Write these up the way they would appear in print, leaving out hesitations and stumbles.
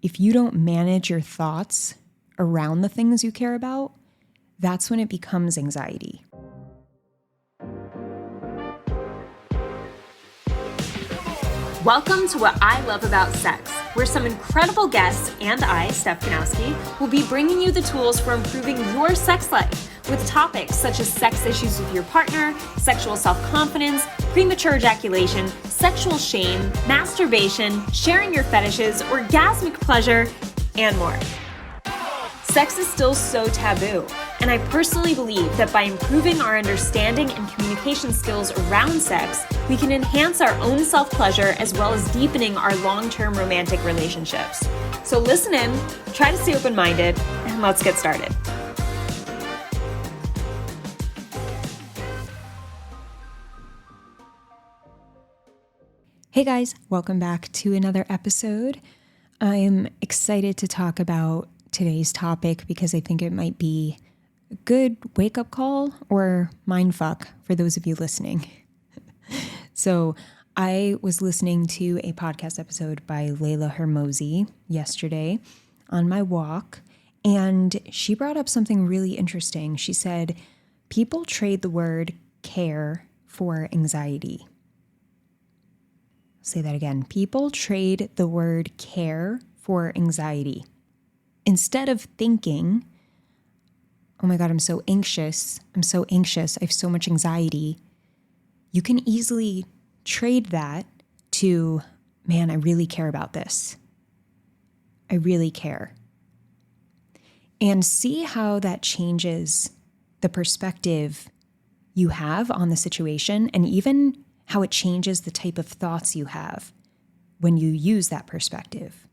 if you don't manage your thoughts around the things you care about, that's when it becomes anxiety. Welcome to What I Love About Sex, where some incredible guests and I, Steph Kanowski, will be bringing you the tools for improving your sex life with topics such as sex issues with your partner, sexual self-confidence, premature ejaculation, sexual shame, masturbation, sharing your fetishes, orgasmic pleasure, and more. Sex is still so taboo, and I personally believe that by improving our understanding and communication skills around sex, we can enhance our own self-pleasure as well as deepening our long-term romantic relationships. So listen in, try to stay open-minded, and let's get started. Hey guys, welcome back to another episode. I'm excited to talk about today's topic because I think it might be a good wake-up call or mindfuck for those of you listening. So I was listening to a podcast episode by Leila Hormozi yesterday on my walk, and she brought up something really interesting. She said, people trade the word care for anxiety. I'll say that again. People trade the word care for anxiety. Instead of thinking, oh my God, I'm so anxious, I have so much anxiety, you can easily trade that to, man, I really care about this. I really care. And see how that changes the perspective you have on the situation, and even how it changes the type of thoughts you have when you use that perspective.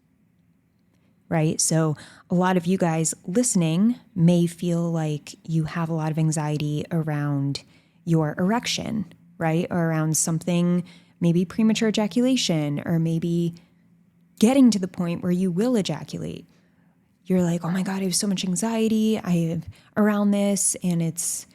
Right? So a lot of you guys listening may feel like you have a lot of anxiety around your erection, right? Or around something, maybe premature ejaculation, or maybe getting to the point where you will ejaculate. You're like, oh my God, I have so much anxiety around this, and it's,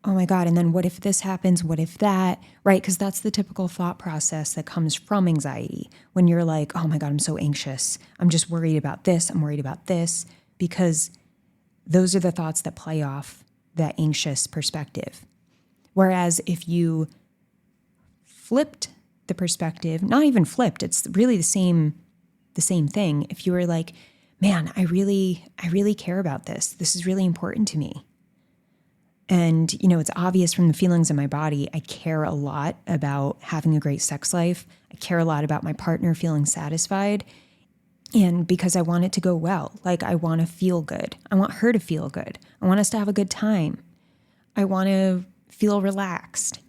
oh my God, and then what if this happens? What if that, right? Because that's the typical thought process that comes from anxiety. When you're like, oh my God, I'm so anxious. I'm just worried about this. I'm worried about this. Because those are the thoughts that play off that anxious perspective. Whereas if you flipped the perspective, not even flipped, it's really the same thing. If you were like, man, I really care about this. This is really important to me. And, it's obvious from the feelings in my body, I care a lot about having a great sex life. I care a lot about my partner feeling satisfied. And because I want it to go well, like I want to feel good. I want her to feel good. I want us to have a good time. I want to feel relaxed,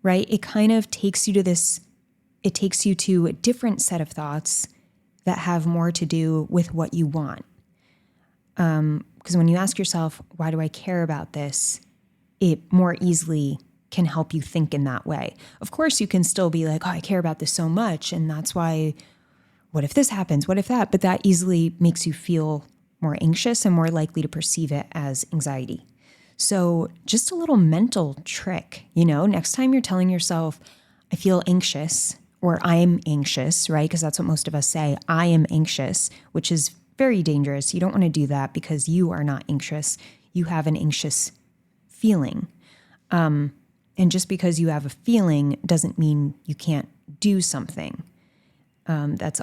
right? It kind of takes you to a different set of thoughts that have more to do with what you want. Because when you ask yourself, why do I care about this? It more easily can help you think in that way. Of course, you can still be like, oh, I care about this so much, and that's why, what if this happens? What if that? But that easily makes you feel more anxious and more likely to perceive it as anxiety. So just a little mental trick, next time you're telling yourself, I feel anxious, or I'm anxious, right? Because that's what most of us say, I am anxious, which is very dangerous. You don't want to do that because you are not anxious. You have an anxious feeling. And just because you have a feeling doesn't mean you can't do something. That's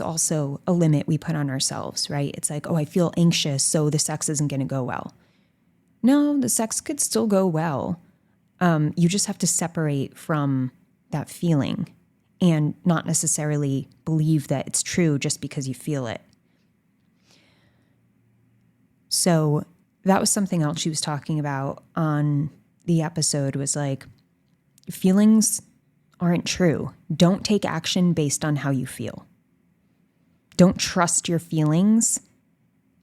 also a limit we put on ourselves, right? It's like, oh, I feel anxious, so the sex isn't going to go well. No, the sex could still go well. You just have to separate from that feeling and not necessarily believe that it's true just because you feel it. So that was something else she was talking about on the episode, was like, feelings aren't true. Don't take action based on how you feel. Don't trust your feelings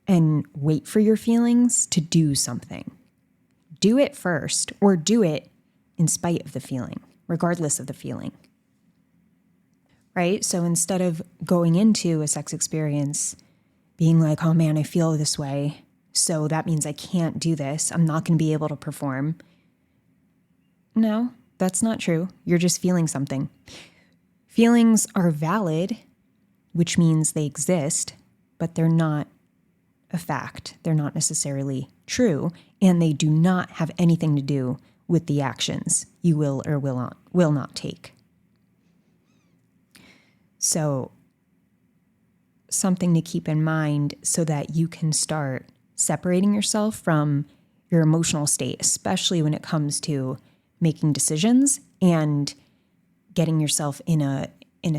and wait for your feelings to do something. Do it first, or do it in spite of the feeling, regardless of the feeling. Right? So instead of going into a sex experience being like, oh man, I feel this way, so that means I can't do this, I'm not going to be able to perform. No, that's not true. You're just feeling something. Feelings are valid which means they exist, but they're not a fact. They're not necessarily true, and they do not have anything to do with the actions you will or will not take. So something to keep in mind so that you can start separating yourself from your emotional state, especially when it comes to making decisions and getting yourself in a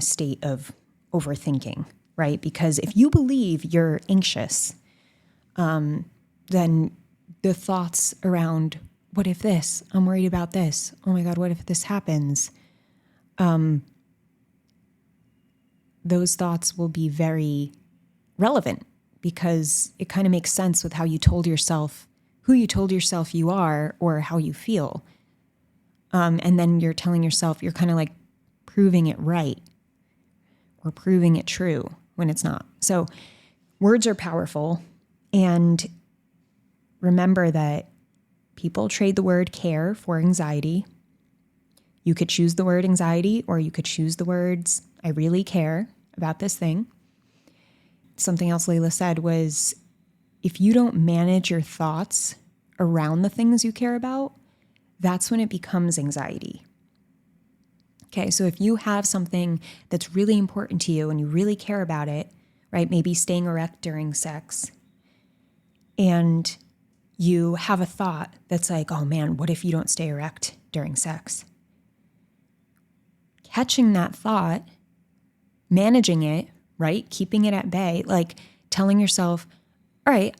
state of overthinking, right? Because if you believe you're anxious, then the thoughts around, what if this? I'm worried about this. Oh my God, what if this happens? Those thoughts will be very relevant because it kind of makes sense with how you told yourself, who you told yourself you are, or how you feel. And then you're telling yourself, you're kind of like proving it right or proving it true when it's not. So words are powerful. And remember that people trade the word care for anxiety. You could choose the word anxiety, or you could choose the words, I really care about this thing. Something else Leila said was, if you don't manage your thoughts around the things you care about, that's when it becomes anxiety. Okay, so if you have something that's really important to you and you really care about it, right? Maybe staying erect during sex, and you have a thought that's like, oh man, what if you don't stay erect during sex? Catching that thought, managing it, right? Keeping it at bay, like telling yourself, all right,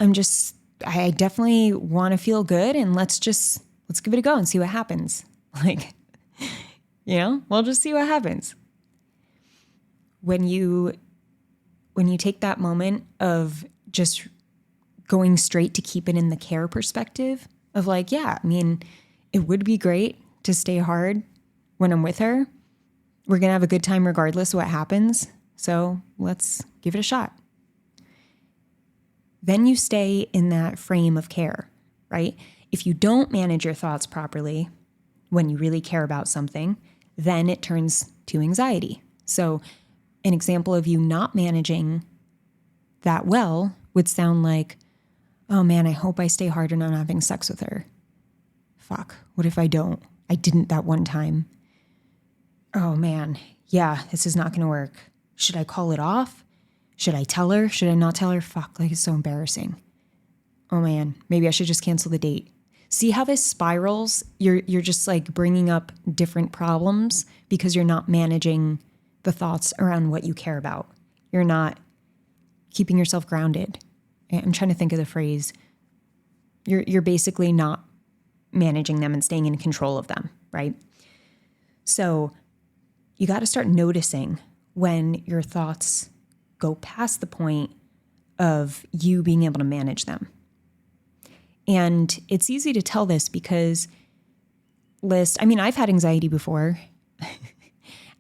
I definitely want to feel good, and let's give it a go and see what happens. Like, we'll just see what happens. When you take that moment of just going straight to keep it in the care perspective of like, yeah, I mean, it would be great to stay hard when I'm with her. We're going to have a good time regardless of what happens. So let's give it a shot. Then you stay in that frame of care, right? If you don't manage your thoughts properly when you really care about something, then it turns to anxiety. So an example of you not managing that well would sound like, oh man, I hope I stay hard and I'm not having sex with her. Fuck, what if I don't? I didn't that one time. Oh man, yeah, this is not going to work. Should I call it off? Should I tell her? Should I not tell her? Fuck, like it's so embarrassing. Oh man, maybe I should just cancel the date. See how this spirals? You're just like bringing up different problems because you're not managing the thoughts around what you care about. You're not keeping yourself grounded. I'm trying to think of the phrase. You're basically not managing them and staying in control of them, right? So you got to start noticing when your thoughts go past the point of you being able to manage them. And it's easy to tell this because I've had anxiety before.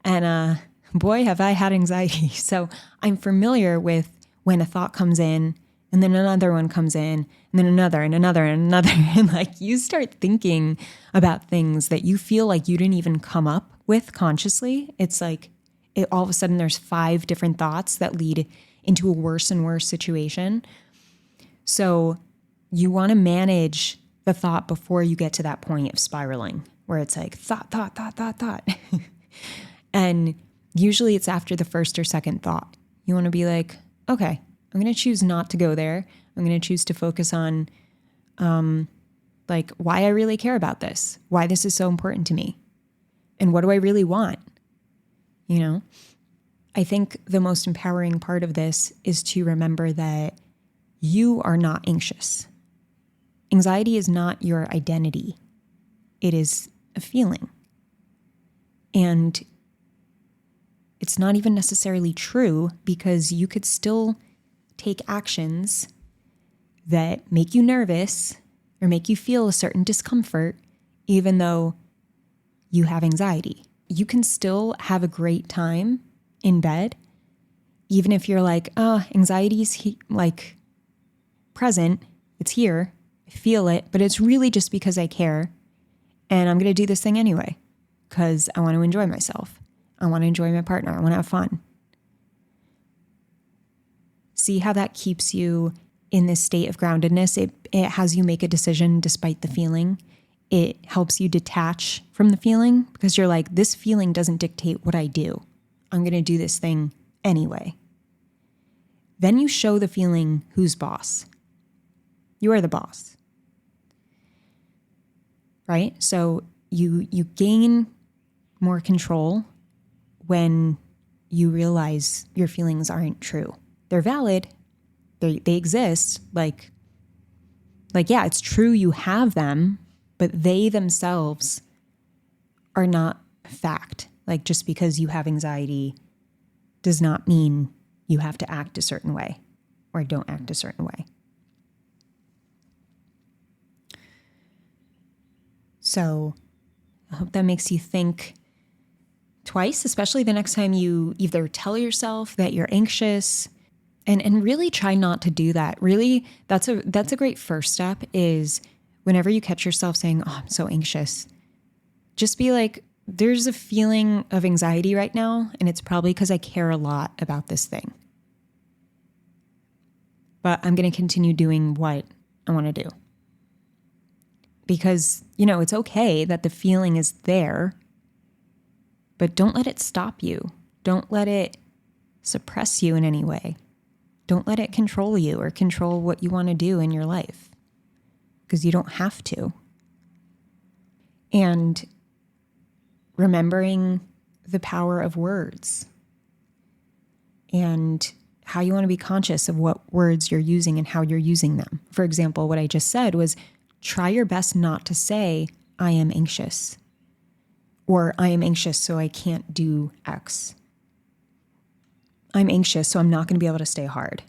And boy, have I had anxiety. So I'm familiar with when a thought comes in and then another one comes in and then another and another and another. And like you start thinking about things that you feel like you didn't even come up with consciously. It's like all of a sudden there's 5 different thoughts that lead into a worse and worse situation. So you want to manage the thought before you get to that point of spiraling where it's like thought. And usually it's after the first or second thought. You want to be like, okay, I'm going to choose not to go there. I'm going to choose to focus on like why I really care about this, why this is so important to me, and what do I really want? I think the most empowering part of this is to remember that you are not anxious. Anxiety is not your identity. It is a feeling. And it's not even necessarily true because you could still take actions that make you nervous or make you feel a certain discomfort, even though you have anxiety. You can still have a great time in bed, even if you're like, oh, anxiety's like present, it's here, I feel it, but it's really just because I care, and I'm going to do this thing anyway because I want to enjoy myself. I want to enjoy my partner. I want to have fun. See how that keeps you in this state of groundedness. It has you make a decision despite the feeling. It helps you detach from the feeling because you're like, this feeling doesn't dictate what I do. I'm going to do this thing anyway. Then you show the feeling who's boss. You are the boss. Right? So you gain more control when you realize your feelings aren't true. They're valid. They exist. Like, yeah, it's true you have them, but they themselves are not fact. Like, just because you have anxiety does not mean you have to act a certain way or don't act a certain way. So I hope that makes you think twice, especially the next time you either tell yourself that you're anxious, and really try not to do that. Really, that's a great first step, is whenever you catch yourself saying, oh, I'm so anxious, just be like, there's a feeling of anxiety right now, and it's probably because I care a lot about this thing. But I'm going to continue doing what I want to do. Because, it's okay that the feeling is there, but don't let it stop you. Don't let it suppress you in any way. Don't let it control you or control what you want to do in your life, because you don't have to. And remembering the power of words and how you want to be conscious of what words you're using and how you're using them. For example, what I just said was, try your best not to say, I am anxious, or I am anxious so I can't do X. I'm anxious so I'm not going to be able to stay hard.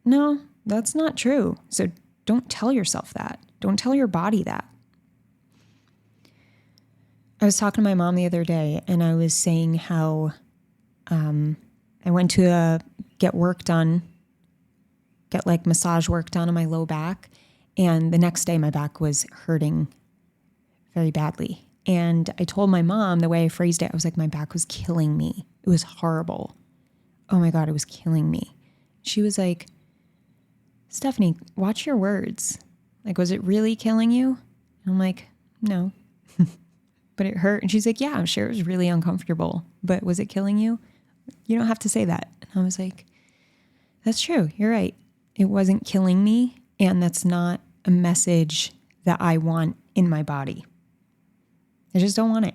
No, that's not true. So don't tell yourself that. Don't tell your body that. I was talking to my mom the other day, and I was saying how I went to get work done, get like massage work done on my low back. And the next day my back was hurting very badly. And I told my mom, the way I phrased it, I was like, my back was killing me. It was horrible. Oh my God, it was killing me. She was like, Stephanie, watch your words. Like, was it really killing you? And I'm like, no, but it hurt. And she's like, yeah, I'm sure it was really uncomfortable, but was it killing you? You don't have to say that. And I was like, that's true. You're right. It wasn't killing me. And that's not a message that I want in my body. I just don't want it.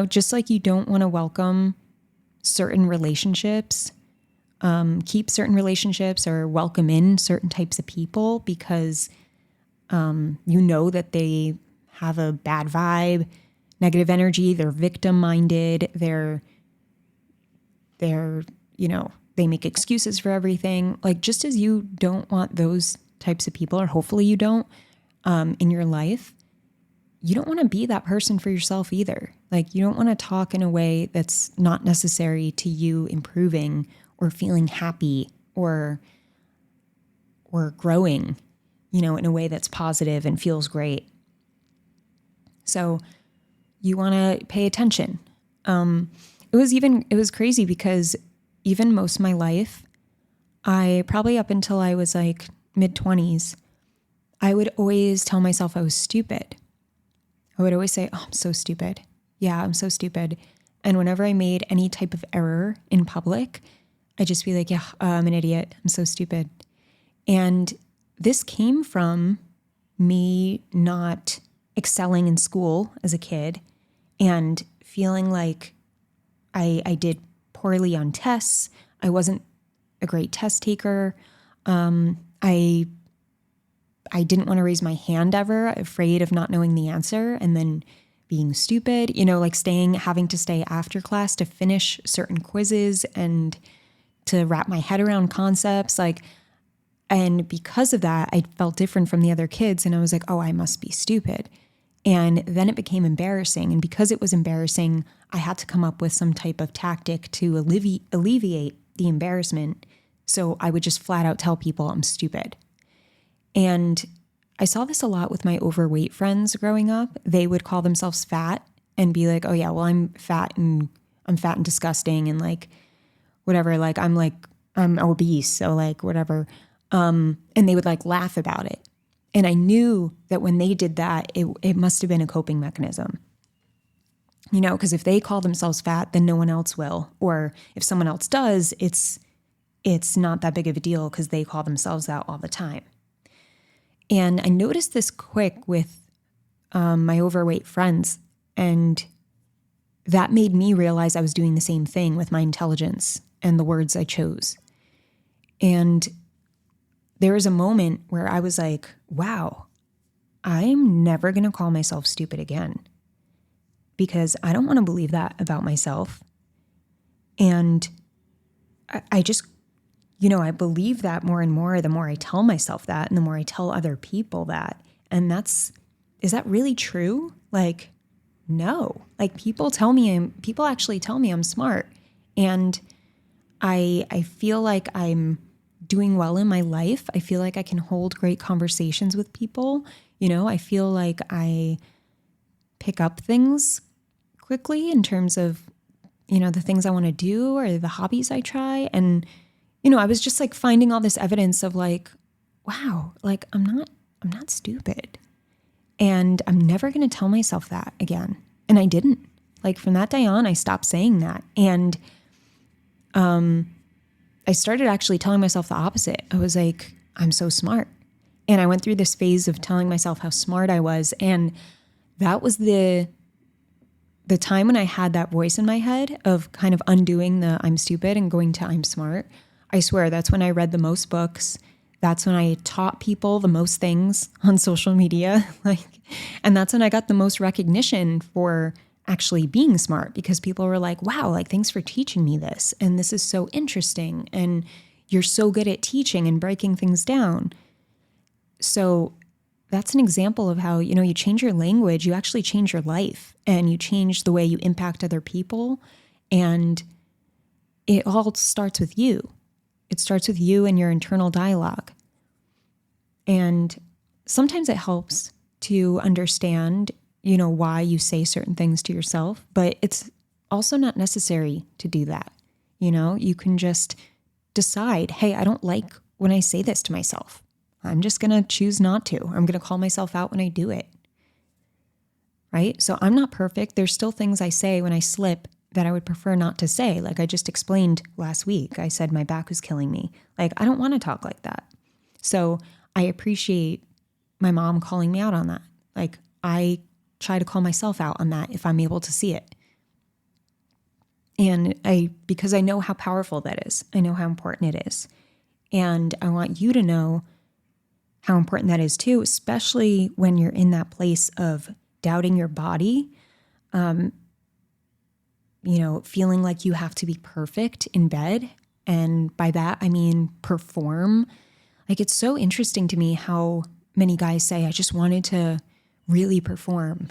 Just like you don't want to welcome certain relationships, keep certain relationships or welcome in certain types of people because that they have a bad vibe, negative energy, they're victim-minded, they make excuses for everything. Like, just as you don't want those types of people, or hopefully you don't, in your life, you don't want to be that person for yourself either. Like, you don't want to talk in a way that's not necessary to you improving or feeling happy or growing, in a way that's positive and feels great. So you want to pay attention. It was crazy because even most of my life, I probably up until I was like mid-20s, I would always tell myself I was stupid. I would always say, oh, I'm so stupid. Yeah, I'm so stupid. And whenever I made any type of error in public, I'd just be like, yeah, I'm an idiot. I'm so stupid. And this came from me not excelling in school as a kid and feeling like I did poorly on tests. I wasn't a great test taker. I didn't want to raise my hand ever, afraid of not knowing the answer and then being stupid, like having to stay after class to finish certain quizzes and to wrap my head around concepts. And because of that, I felt different from the other kids. And I was like, oh, I must be stupid. And then it became embarrassing. And because it was embarrassing, I had to come up with some type of tactic to alleviate the embarrassment. So I would just flat out tell people I'm stupid. And I saw this a lot with my overweight friends growing up. They would call themselves fat and be like, oh yeah, well, I'm fat and disgusting and like whatever. Like I'm like obese, so like whatever. And they would like laugh about it. And I knew that when they did that, it must have been a coping mechanism. You know, because if they call themselves fat, then no one else will. Or if someone else does, it's not that big of a deal because they call themselves that all the time. And I noticed this quick with my overweight friends. And that made me realize I was doing the same thing with my intelligence and the words I chose. And there was a moment where I was like, wow, I'm never going to call myself stupid again because I don't want to believe that about myself. And I just, I believe that more and more the more I tell myself that and the more I tell other people that. And is that really true? Like, no. Like people actually tell me I'm smart. And I feel like I'm doing well in my life. I feel like I can hold great conversations with people. I feel like I pick up things quickly in terms of, the things I want to do or the hobbies I try. And, I was just like finding all this evidence of like, wow, like I'm not stupid. And I'm never going to tell myself that again. And I didn't. Like from that day on, I stopped saying that. And I started actually telling myself the opposite. I was like, I'm so smart. And I went through this phase of telling myself how smart I was. And that was the time when I had that voice in my head of kind of undoing the I'm stupid and going to I'm smart. I swear that's when I read the most books. That's when I taught people the most things on social media. And that's when I got the most recognition for actually being smart because people were like, wow, like thanks for teaching me this. And this is so interesting. And you're so good at teaching and breaking things down. So that's an example of how, you change your language, you actually change your life and you change the way you impact other people. And it all starts with you. It starts with you and your internal dialogue. And sometimes it helps to understand, why you say certain things to yourself, but it's also not necessary to do that. You can just decide, hey, I don't like when I say this to myself. I'm just going to choose not to. I'm going to call myself out when I do it. Right? So I'm not perfect. There's still things I say when I slip that I would prefer not to say. Like I just explained last week, I said my back was killing me. Like, I don't want to talk like that. So I appreciate my mom calling me out on that. Like I try to call myself out on that if I'm able to see it. And because I know how powerful that is. I know how important it is. And I want you to know how important that is too, especially when you're in that place of doubting your body, feeling like you have to be perfect in bed. And by that, I mean perform. Like it's so interesting to me how many guys say, I just wanted to really perform.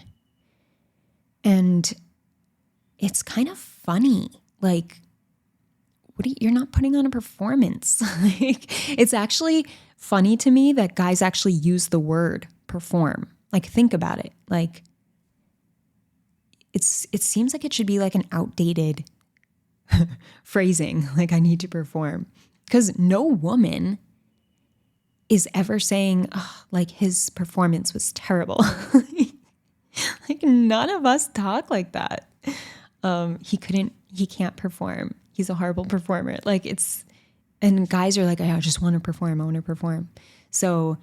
And it's kind of funny. Like, you're not putting on a performance. Like, it's actually funny to me that guys actually use the word perform. Like, think about it. Like, it seems like it should be like an outdated phrasing. Like, I need to perform. Because no woman is ever saying, oh, like, his performance was terrible. Like, none of us talk like that. He can't perform. He's a horrible performer. Like and guys are like, I just want to perform. I want to perform. So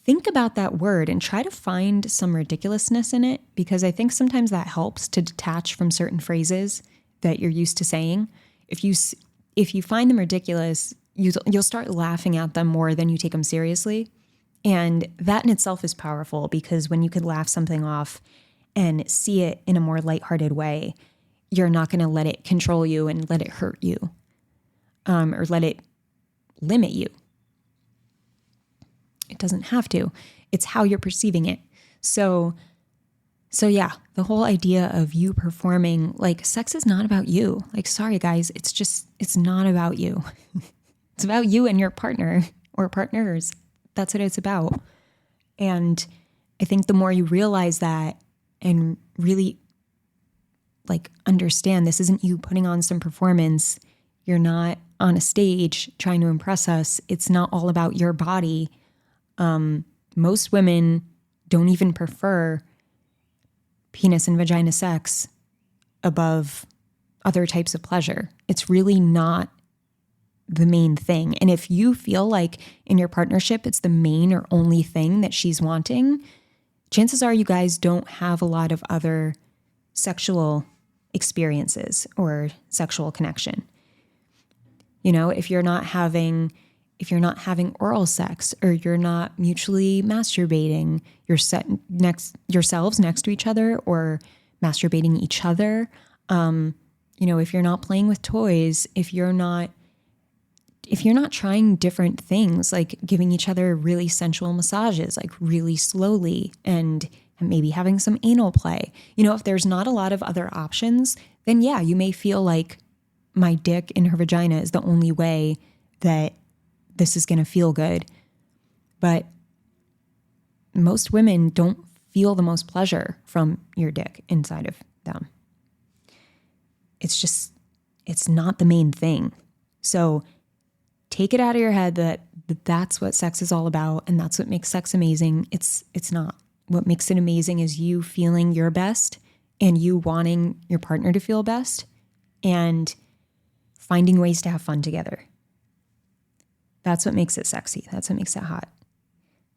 think about that word and try to find some ridiculousness in it, because I think sometimes that helps to detach from certain phrases that you're used to saying. If you find them ridiculous, you'll start laughing at them more than you take them seriously. And that in itself is powerful, because when you can laugh something off and see it in a more lighthearted way, you're not going to let it control you and let it hurt you, or let it limit you. It doesn't have to. It's how you're perceiving it. So yeah, the whole idea of you performing, like, sex is not about you. Like, sorry guys, it's not about you. It's about you and your partner or partners. That's what it's about. And I think the more you realize that and really like understand this isn't you putting on some performance, you're not on a stage trying to impress us, it's not all about your body. Most women don't even prefer penis and vagina sex above other types of pleasure. It's really not the main thing. And if you feel like in your partnership it's the main or only thing that she's wanting, chances are you guys don't have a lot of other sexual experiences or sexual connection. You know, if you're not having oral sex, or you're not mutually masturbating, yourselves next to each other or masturbating each other, if you're not playing with toys, if you're not trying different things, like giving each other really sensual massages, like really slowly, and maybe having some anal play. If there's not a lot of other options, then yeah, you may feel like my dick in her vagina is the only way that this is going to feel good. But most women don't feel the most pleasure from your dick inside of them. It's not the main thing. So take it out of your head that that's what sex is all about, and that's what makes sex amazing. It's not. What makes it amazing is you feeling your best and you wanting your partner to feel best and finding ways to have fun together. That's what makes it sexy. That's what makes it hot.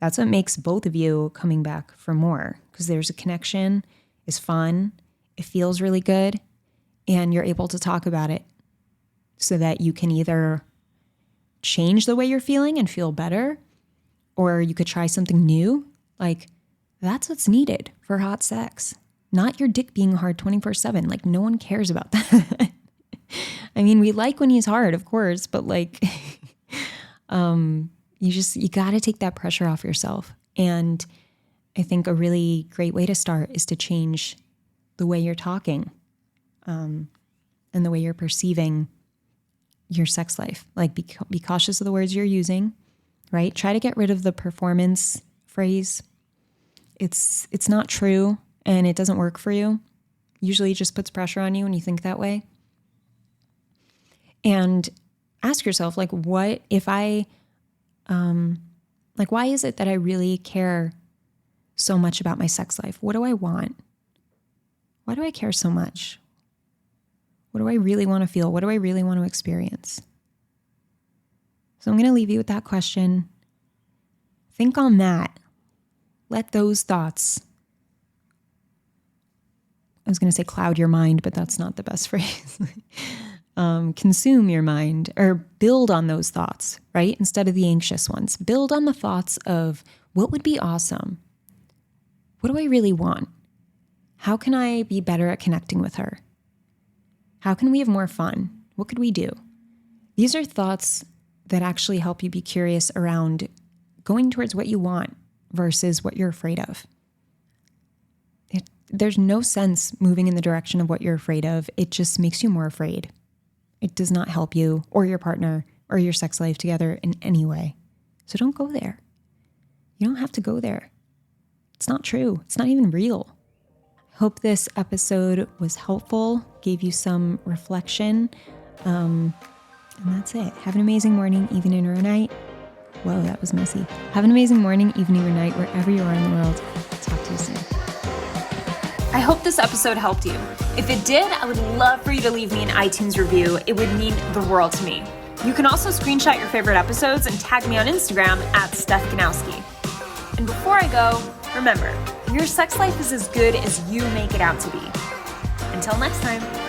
That's what makes both of you coming back for more, because there's a connection, it's fun, it feels really good, and you're able to talk about it so that you can either change the way you're feeling and feel better, or you could try something new. Like, that's what's needed for hot sex. Not your dick being hard 24/7. Like, no one cares about that. I mean, we like when he's hard, of course, but like, you got to take that pressure off yourself. And I think a really great way to start is to change the way you're talking, and the way you're perceiving your sex life. Like, be cautious of the words you're using, right? Try to get rid of the performance phrase. It's not true and it doesn't work for you. Usually it just puts pressure on you when you think that way. And ask yourself, like, what if why is it that I really care so much about my sex life? What do I want? Why do I care so much? What do I really want to feel? What do I really want to experience? So I'm going to leave you with that question. Think on that. Let those thoughts, I was going to say cloud your mind, but that's not the best phrase. Consume your mind, or build on those thoughts, right? Instead of the anxious ones. Build on the thoughts of what would be awesome? What do I really want? How can I be better at connecting with her? How can we have more fun? What could we do? These are thoughts that actually help you be curious around going towards what you want versus what you're afraid of. There's no sense moving in the direction of what you're afraid of. It just makes you more afraid. It does not help you or your partner or your sex life together in any way. So don't go there. You don't have to go there. It's not true. It's not even real. I hope this episode was helpful, gave you some reflection. And that's it. Have an amazing morning, evening, or night. Whoa, that was messy. Have an amazing morning, evening, or night, wherever you are in the world. Talk to you soon. I hope this episode helped you. If it did, I would love for you to leave me an iTunes review. It would mean the world to me. You can also screenshot your favorite episodes and tag me on Instagram @StephKanowski. And before I go, remember, your sex life is as good as you make it out to be. Until next time.